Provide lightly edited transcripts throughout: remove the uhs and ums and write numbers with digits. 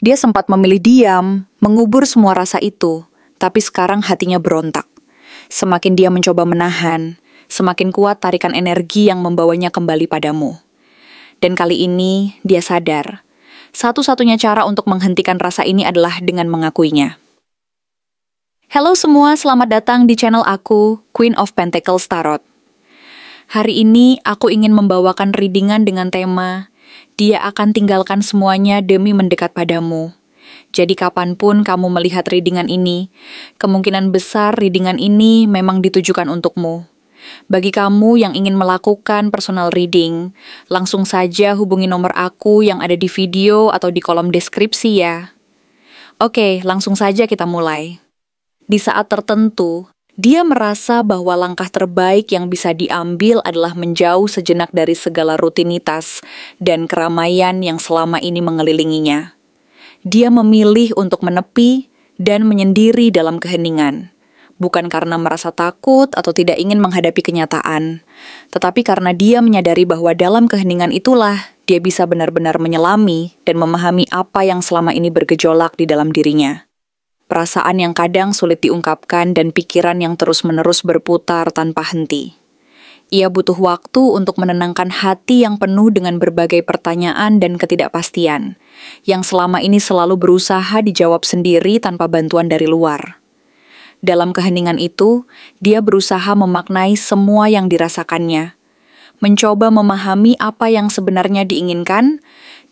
Dia sempat memilih diam, mengubur semua rasa itu, tapi sekarang hatinya berontak. Semakin dia mencoba menahan, semakin kuat tarikan energi yang membawanya kembali padamu. Dan kali ini, dia sadar, satu-satunya cara untuk menghentikan rasa ini adalah dengan mengakuinya. Halo semua, selamat datang di channel aku, Queen of Pentacles Tarot. Hari ini, aku ingin membawakan readingan dengan tema Dia akan tinggalkan semuanya demi mendekat padamu. Jadi kapanpun kamu melihat readingan ini, kemungkinan besar readingan ini memang ditujukan untukmu. Bagi kamu yang ingin melakukan personal reading, langsung saja hubungi nomor aku yang ada di video atau di kolom deskripsi ya. Oke, langsung saja kita mulai. Di saat tertentu, dia merasa bahwa langkah terbaik yang bisa diambil adalah menjauh sejenak dari segala rutinitas dan keramaian yang selama ini mengelilinginya. Dia memilih untuk menepi dan menyendiri dalam keheningan, bukan karena merasa takut atau tidak ingin menghadapi kenyataan, tetapi karena dia menyadari bahwa dalam keheningan itulah dia bisa benar-benar menyelami dan memahami apa yang selama ini bergejolak di dalam dirinya. Perasaan yang kadang sulit diungkapkan dan pikiran yang terus-menerus berputar tanpa henti. Ia butuh waktu untuk menenangkan hati yang penuh dengan berbagai pertanyaan dan ketidakpastian, yang selama ini selalu berusaha dijawab sendiri tanpa bantuan dari luar. Dalam keheningan itu, dia berusaha memaknai semua yang dirasakannya, mencoba memahami apa yang sebenarnya diinginkan,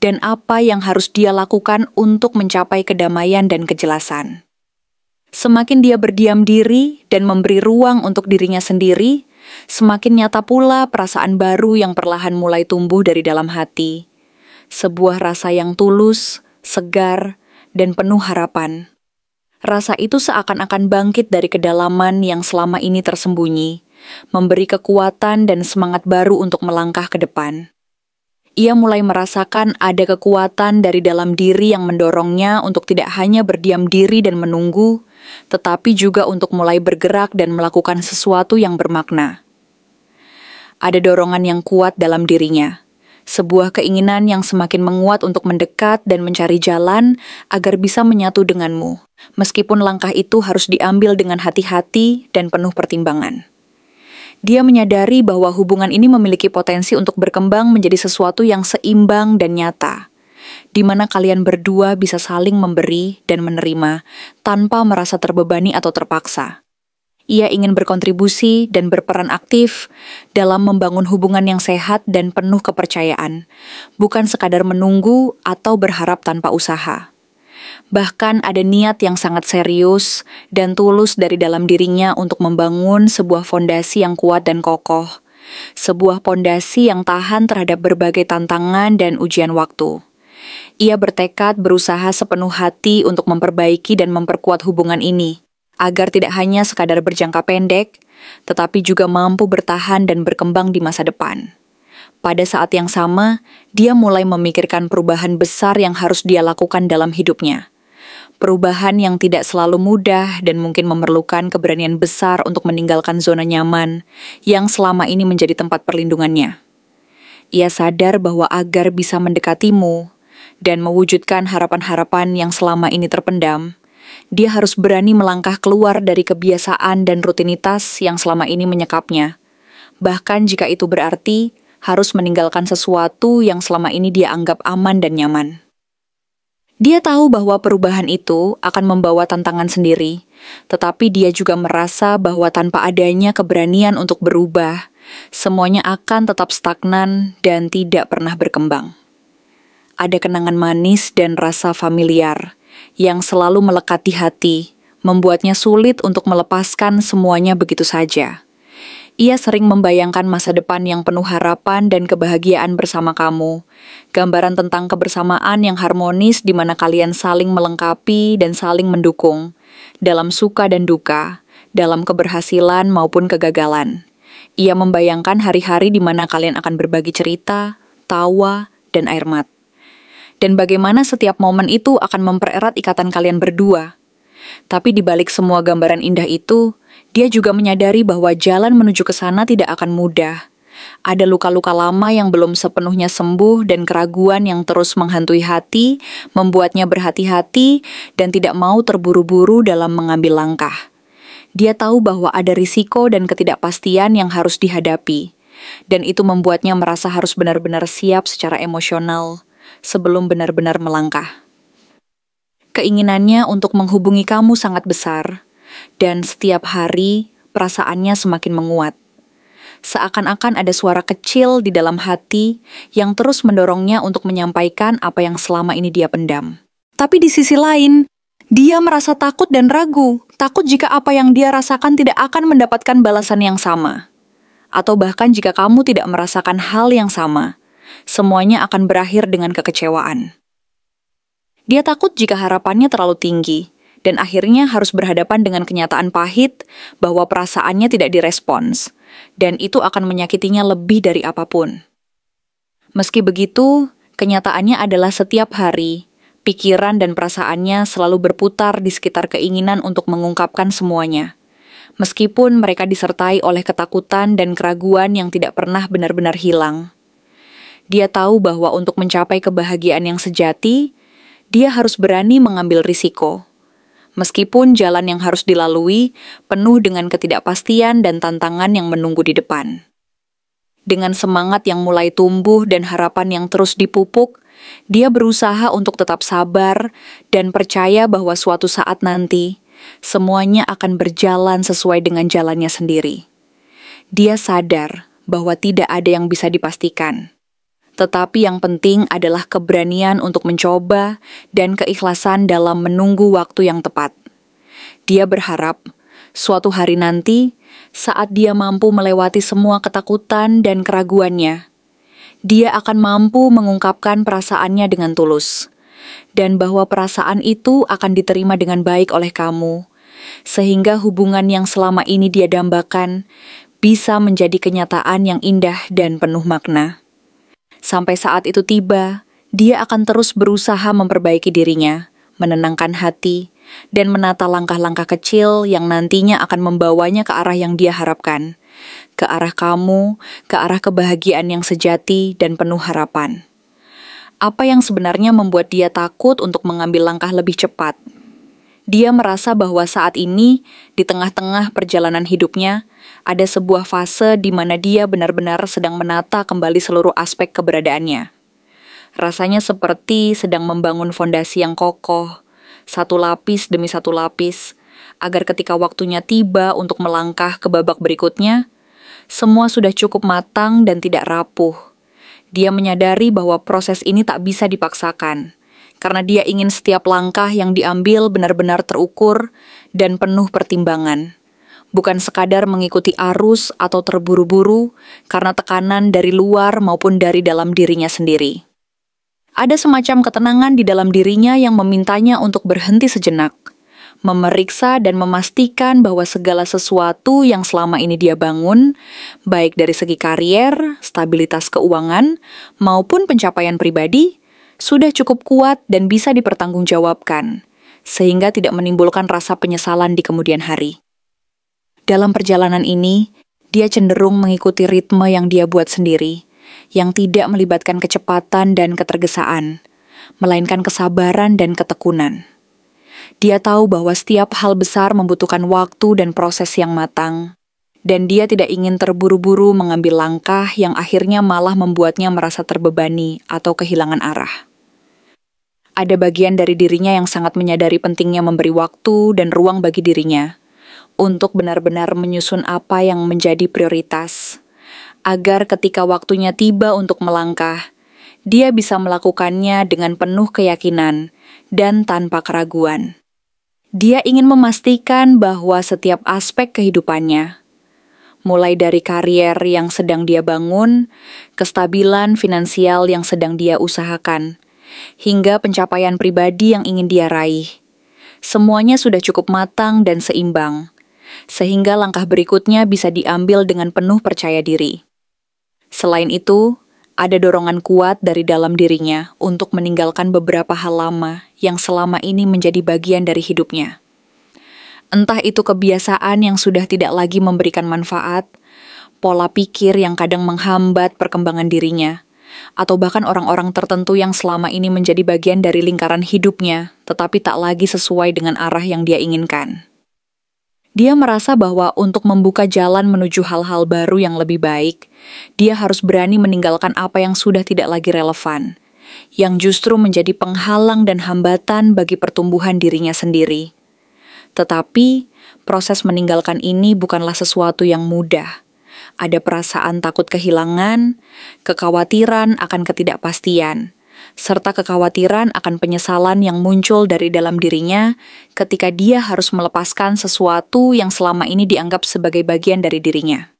dan apa yang harus dia lakukan untuk mencapai kedamaian dan kejelasan. Semakin dia berdiam diri dan memberi ruang untuk dirinya sendiri, semakin nyata pula perasaan baru yang perlahan mulai tumbuh dari dalam hati. Sebuah rasa yang tulus, segar, dan penuh harapan. Rasa itu seakan-akan bangkit dari kedalaman yang selama ini tersembunyi, memberi kekuatan dan semangat baru untuk melangkah ke depan. Ia mulai merasakan ada kekuatan dari dalam diri yang mendorongnya untuk tidak hanya berdiam diri dan menunggu, tetapi juga untuk mulai bergerak dan melakukan sesuatu yang bermakna. Ada dorongan yang kuat dalam dirinya, sebuah keinginan yang semakin menguat untuk mendekat dan mencari jalan agar bisa menyatu denganmu, meskipun langkah itu harus diambil dengan hati-hati dan penuh pertimbangan. Dia menyadari bahwa hubungan ini memiliki potensi untuk berkembang menjadi sesuatu yang seimbang dan nyata, di mana kalian berdua bisa saling memberi dan menerima tanpa merasa terbebani atau terpaksa. Ia ingin berkontribusi dan berperan aktif dalam membangun hubungan yang sehat dan penuh kepercayaan, bukan sekadar menunggu atau berharap tanpa usaha. Bahkan ada niat yang sangat serius dan tulus dari dalam dirinya untuk membangun sebuah fondasi yang kuat dan kokoh, sebuah fondasi yang tahan terhadap berbagai tantangan dan ujian waktu. Ia bertekad berusaha sepenuh hati untuk memperbaiki dan memperkuat hubungan ini, agar tidak hanya sekadar berjangka pendek, tetapi juga mampu bertahan dan berkembang di masa depan. Pada saat yang sama, dia mulai memikirkan perubahan besar yang harus dia lakukan dalam hidupnya. Perubahan yang tidak selalu mudah dan mungkin memerlukan keberanian besar untuk meninggalkan zona nyaman yang selama ini menjadi tempat perlindungannya. Ia sadar bahwa agar bisa mendekatimu dan mewujudkan harapan-harapan yang selama ini terpendam, dia harus berani melangkah keluar dari kebiasaan dan rutinitas yang selama ini menyekapnya. Bahkan jika itu berarti harus meninggalkan sesuatu yang selama ini dia anggap aman dan nyaman. Dia tahu bahwa perubahan itu akan membawa tantangan sendiri, tetapi dia juga merasa bahwa tanpa adanya keberanian untuk berubah, semuanya akan tetap stagnan dan tidak pernah berkembang. Ada kenangan manis dan rasa familiar yang selalu melekat di hati, membuatnya sulit untuk melepaskan semuanya begitu saja. Ia sering membayangkan masa depan yang penuh harapan dan kebahagiaan bersama kamu. Gambaran tentang kebersamaan yang harmonis di mana kalian saling melengkapi dan saling mendukung, dalam suka dan duka, dalam keberhasilan maupun kegagalan. Ia membayangkan hari-hari di mana kalian akan berbagi cerita, tawa, dan air mata. Dan bagaimana setiap momen itu akan mempererat ikatan kalian berdua. Tapi di balik semua gambaran indah itu, dia juga menyadari bahwa jalan menuju ke sana tidak akan mudah. Ada luka-luka lama yang belum sepenuhnya sembuh dan keraguan yang terus menghantui hati, membuatnya berhati-hati dan tidak mau terburu-buru dalam mengambil langkah. Dia tahu bahwa ada risiko dan ketidakpastian yang harus dihadapi, dan itu membuatnya merasa harus benar-benar siap secara emosional sebelum benar-benar melangkah. Keinginannya untuk menghubungi kamu sangat besar, dan setiap hari perasaannya semakin menguat. Seakan-akan ada suara kecil di dalam hati yang terus mendorongnya untuk menyampaikan apa yang selama ini dia pendam. Tapi di sisi lain, dia merasa takut dan ragu, takut jika apa yang dia rasakan tidak akan mendapatkan balasan yang sama. Atau bahkan jika kamu tidak merasakan hal yang sama, semuanya akan berakhir dengan kekecewaan. Dia takut jika harapannya terlalu tinggi, dan akhirnya harus berhadapan dengan kenyataan pahit bahwa perasaannya tidak direspons, dan itu akan menyakitinya lebih dari apapun. Meski begitu, kenyataannya adalah setiap hari, pikiran dan perasaannya selalu berputar di sekitar keinginan untuk mengungkapkan semuanya. Meskipun mereka disertai oleh ketakutan dan keraguan yang tidak pernah benar-benar hilang. Dia tahu bahwa untuk mencapai kebahagiaan yang sejati, dia harus berani mengambil risiko. Meskipun jalan yang harus dilalui penuh dengan ketidakpastian dan tantangan yang menunggu di depan. Dengan semangat yang mulai tumbuh dan harapan yang terus dipupuk, dia berusaha untuk tetap sabar dan percaya bahwa suatu saat nanti, semuanya akan berjalan sesuai dengan jalannya sendiri. Dia sadar bahwa tidak ada yang bisa dipastikan. Tetapi yang penting adalah keberanian untuk mencoba dan keikhlasan dalam menunggu waktu yang tepat. Dia berharap suatu hari nanti, saat dia mampu melewati semua ketakutan dan keraguannya, dia akan mampu mengungkapkan perasaannya dengan tulus, dan bahwa perasaan itu akan diterima dengan baik oleh kamu, sehingga hubungan yang selama ini dia dambakan bisa menjadi kenyataan yang indah dan penuh makna. Sampai saat itu tiba, dia akan terus berusaha memperbaiki dirinya, menenangkan hati, dan menata langkah-langkah kecil yang nantinya akan membawanya ke arah yang dia harapkan, ke arah kamu, ke arah kebahagiaan yang sejati dan penuh harapan. Apa yang sebenarnya membuat dia takut untuk mengambil langkah lebih cepat? Dia merasa bahwa saat ini, di tengah-tengah perjalanan hidupnya, ada sebuah fase di mana dia benar-benar sedang menata kembali seluruh aspek keberadaannya. Rasanya seperti sedang membangun fondasi yang kokoh, satu lapis demi satu lapis, agar ketika waktunya tiba untuk melangkah ke babak berikutnya, semua sudah cukup matang dan tidak rapuh. Dia menyadari bahwa proses ini tak bisa dipaksakan, karena dia ingin setiap langkah yang diambil benar-benar terukur dan penuh pertimbangan. Bukan sekadar mengikuti arus atau terburu-buru karena tekanan dari luar maupun dari dalam dirinya sendiri. Ada semacam ketenangan di dalam dirinya yang memintanya untuk berhenti sejenak, memeriksa dan memastikan bahwa segala sesuatu yang selama ini dia bangun, baik dari segi karier, stabilitas keuangan, maupun pencapaian pribadi, sudah cukup kuat dan bisa dipertanggungjawabkan, sehingga tidak menimbulkan rasa penyesalan di kemudian hari. Dalam perjalanan ini, dia cenderung mengikuti ritme yang dia buat sendiri, yang tidak melibatkan kecepatan dan ketergesaan, melainkan kesabaran dan ketekunan. Dia tahu bahwa setiap hal besar membutuhkan waktu dan proses yang matang, dan dia tidak ingin terburu-buru mengambil langkah yang akhirnya malah membuatnya merasa terbebani atau kehilangan arah. Ada bagian dari dirinya yang sangat menyadari pentingnya memberi waktu dan ruang bagi dirinya, untuk benar-benar menyusun apa yang menjadi prioritas, agar ketika waktunya tiba untuk melangkah, dia bisa melakukannya dengan penuh keyakinan dan tanpa keraguan. Dia ingin memastikan bahwa setiap aspek kehidupannya, mulai dari karier yang sedang dia bangun, kestabilan finansial yang sedang dia usahakan, hingga pencapaian pribadi yang ingin dia raih, semuanya sudah cukup matang dan seimbang, sehingga langkah berikutnya bisa diambil dengan penuh percaya diri. Selain itu, ada dorongan kuat dari dalam dirinya untuk meninggalkan beberapa hal lama yang selama ini menjadi bagian dari hidupnya. Entah itu kebiasaan yang sudah tidak lagi memberikan manfaat, pola pikir yang kadang menghambat perkembangan dirinya, atau bahkan orang-orang tertentu yang selama ini menjadi bagian dari lingkaran hidupnya, tetapi tak lagi sesuai dengan arah yang dia inginkan. Dia merasa bahwa untuk membuka jalan menuju hal-hal baru yang lebih baik, dia harus berani meninggalkan apa yang sudah tidak lagi relevan, yang justru menjadi penghalang dan hambatan bagi pertumbuhan dirinya sendiri. Tetapi, proses meninggalkan ini bukanlah sesuatu yang mudah. Ada perasaan takut kehilangan, kekhawatiran akan ketidakpastian, serta kekhawatiran akan penyesalan yang muncul dari dalam dirinya ketika dia harus melepaskan sesuatu yang selama ini dianggap sebagai bagian dari dirinya.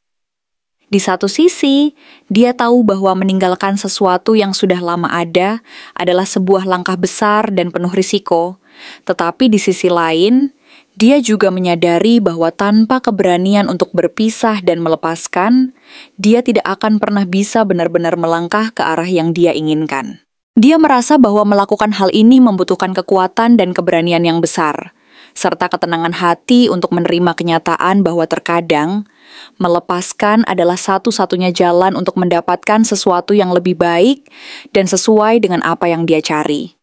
Di satu sisi, dia tahu bahwa meninggalkan sesuatu yang sudah lama ada adalah sebuah langkah besar dan penuh risiko, tetapi di sisi lain, dia juga menyadari bahwa tanpa keberanian untuk berpisah dan melepaskan, dia tidak akan pernah bisa benar-benar melangkah ke arah yang dia inginkan. Dia merasa bahwa melakukan hal ini membutuhkan kekuatan dan keberanian yang besar, serta ketenangan hati untuk menerima kenyataan bahwa terkadang, melepaskan adalah satu-satunya jalan untuk mendapatkan sesuatu yang lebih baik dan sesuai dengan apa yang dia cari.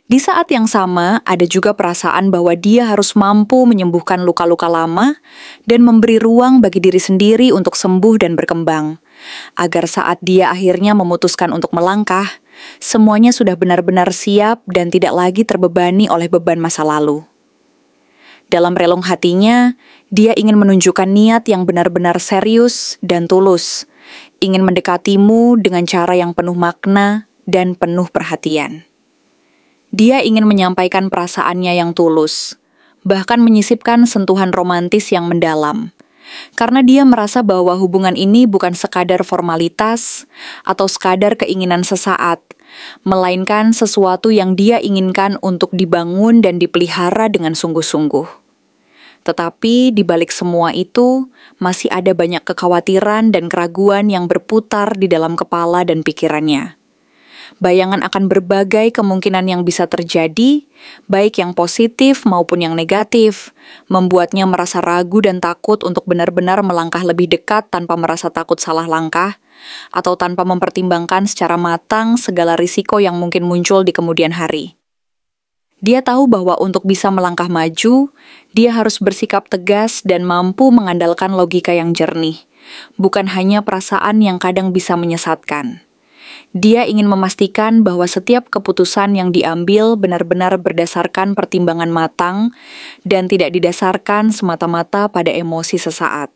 Di saat yang sama, ada juga perasaan bahwa dia harus mampu menyembuhkan luka-luka lama dan memberi ruang bagi diri sendiri untuk sembuh dan berkembang, agar saat dia akhirnya memutuskan untuk melangkah, semuanya sudah benar-benar siap dan tidak lagi terbebani oleh beban masa lalu. Dalam relung hatinya, dia ingin menunjukkan niat yang benar-benar serius dan tulus, ingin mendekatimu dengan cara yang penuh makna dan penuh perhatian. Dia ingin menyampaikan perasaannya yang tulus, bahkan menyisipkan sentuhan romantis yang mendalam, karena dia merasa bahwa hubungan ini bukan sekadar formalitas atau sekadar keinginan sesaat, melainkan sesuatu yang dia inginkan untuk dibangun dan dipelihara dengan sungguh-sungguh. Tetapi di balik semua itu, masih ada banyak kekhawatiran dan keraguan yang berputar di dalam kepala dan pikirannya. Bayangan akan berbagai kemungkinan yang bisa terjadi, baik yang positif maupun yang negatif, membuatnya merasa ragu dan takut untuk benar-benar melangkah lebih dekat tanpa merasa takut salah langkah, atau tanpa mempertimbangkan secara matang segala risiko yang mungkin muncul di kemudian hari. Dia tahu bahwa untuk bisa melangkah maju, dia harus bersikap tegas dan mampu mengandalkan logika yang jernih, bukan hanya perasaan yang kadang bisa menyesatkan. Dia ingin memastikan bahwa setiap keputusan yang diambil benar-benar berdasarkan pertimbangan matang dan tidak didasarkan semata-mata pada emosi sesaat.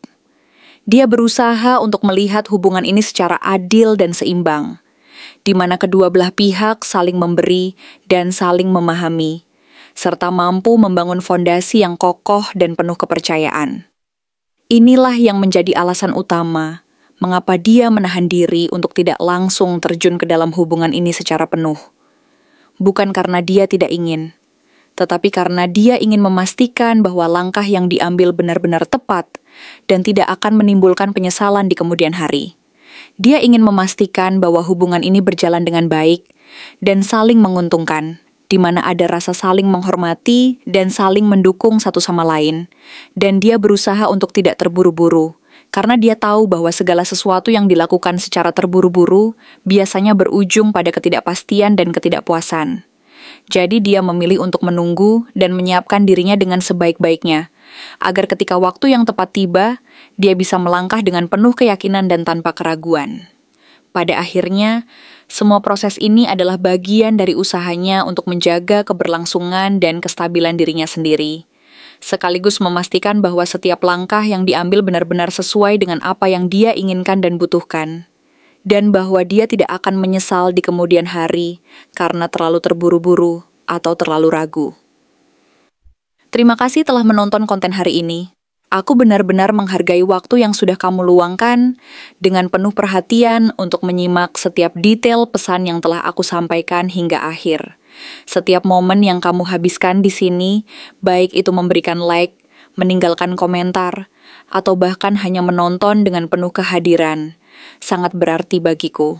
Dia berusaha untuk melihat hubungan ini secara adil dan seimbang, di mana kedua belah pihak saling memberi dan saling memahami, serta mampu membangun fondasi yang kokoh dan penuh kepercayaan. Inilah yang menjadi alasan utama mengapa dia menahan diri untuk tidak langsung terjun ke dalam hubungan ini secara penuh. Bukan karena dia tidak ingin, tetapi karena dia ingin memastikan bahwa langkah yang diambil benar-benar tepat dan tidak akan menimbulkan penyesalan di kemudian hari. Dia ingin memastikan bahwa hubungan ini berjalan dengan baik dan saling menguntungkan, di mana ada rasa saling menghormati dan saling mendukung satu sama lain, dan dia berusaha untuk tidak terburu-buru, karena dia tahu bahwa segala sesuatu yang dilakukan secara terburu-buru biasanya berujung pada ketidakpastian dan ketidakpuasan. Jadi dia memilih untuk menunggu dan menyiapkan dirinya dengan sebaik-baiknya, agar ketika waktu yang tepat tiba, dia bisa melangkah dengan penuh keyakinan dan tanpa keraguan. Pada akhirnya, semua proses ini adalah bagian dari usahanya untuk menjaga keberlangsungan dan kestabilan dirinya sendiri, sekaligus memastikan bahwa setiap langkah yang diambil benar-benar sesuai dengan apa yang dia inginkan dan butuhkan, dan bahwa dia tidak akan menyesal di kemudian hari karena terlalu terburu-buru atau terlalu ragu. Terima kasih telah menonton konten hari ini. Aku benar-benar menghargai waktu yang sudah kamu luangkan dengan penuh perhatian untuk menyimak setiap detail pesan yang telah aku sampaikan hingga akhir. Setiap momen yang kamu habiskan di sini, baik itu memberikan like, meninggalkan komentar, atau bahkan hanya menonton dengan penuh kehadiran, sangat berarti bagiku.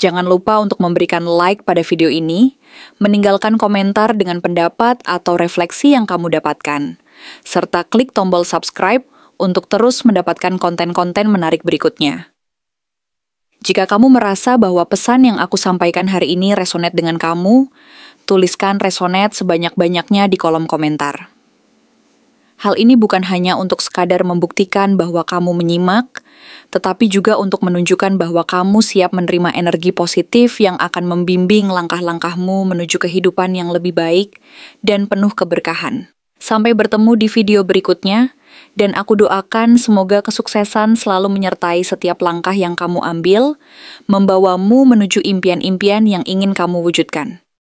Jangan lupa untuk memberikan like pada video ini, meninggalkan komentar dengan pendapat atau refleksi yang kamu dapatkan, serta klik tombol subscribe untuk terus mendapatkan konten-konten menarik berikutnya. Jika kamu merasa bahwa pesan yang aku sampaikan hari ini resonate dengan kamu, tuliskan resonate sebanyak-banyaknya di kolom komentar. Hal ini bukan hanya untuk sekadar membuktikan bahwa kamu menyimak, tetapi juga untuk menunjukkan bahwa kamu siap menerima energi positif yang akan membimbing langkah-langkahmu menuju kehidupan yang lebih baik dan penuh keberkahan. Sampai bertemu di video berikutnya, dan aku doakan semoga kesuksesan selalu menyertai setiap langkah yang kamu ambil, membawamu menuju impian-impian yang ingin kamu wujudkan.